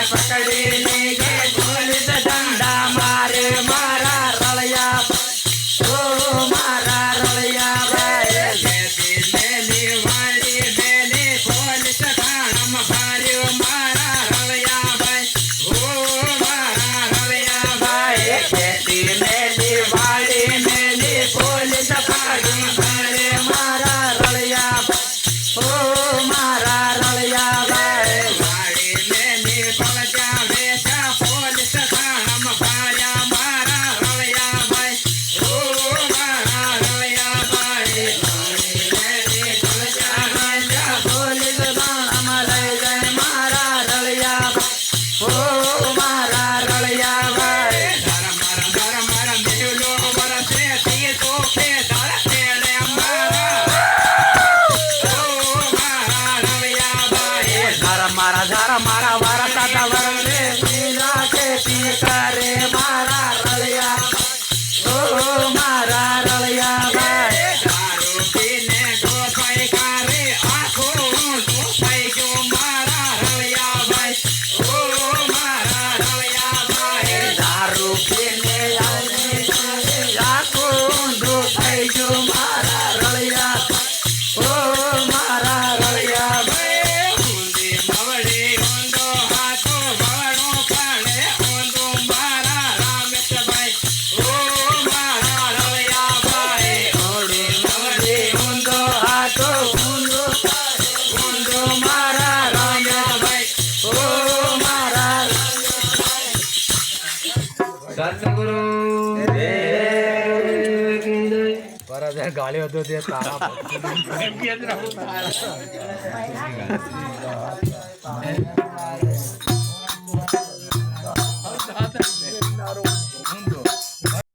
પકડીને કે પોલીસ દંડા મારે મારા રળિયા ઓ મારા રળિયા ભાઈ જેથી મેલી વાળી મેલી પોલીસ થાણામાં ફાર્યો મારા રળિયા ભાઈ ઓ મારા રળિયા ભાઈ જેથી મેલી વાળી મેલી પોલીસ થાણામાં ફાર્યો મારા રળિયા ઓ મારા રળિયા ભાઈ વાળી મેલી પવજા વેચા પોલીસ થાણામાં ફાર્યા મારા રળિયા ભાઈ ઓ મારા રળિયા ભાઈ વાળી મેલી પવજા વેચા પોલીસ થાણામાં લઈ જાય મારા રળિયા ઓ મારા રળિયા ભાઈ ધર્મ મેલો વરસે તી તો કે ધર ખેડે મારા મારા વારતા વરસે પીલા ખેતી કરે મારા રળિયા ઓ મારા રળિયા ભાઈ દારૂ પીને ડોફાઈ કરે આખો ડોફાઈ ગયો મારા રળિયા ભાઈ ઓ મારા રળિયા ભાઈ દારૂ પીને આખો ડોફાઈ ગયો મારા રળિયા ઓ મારા રળિયા ભાઈ સતગુરુ ગાળ્યો હતો તે તારા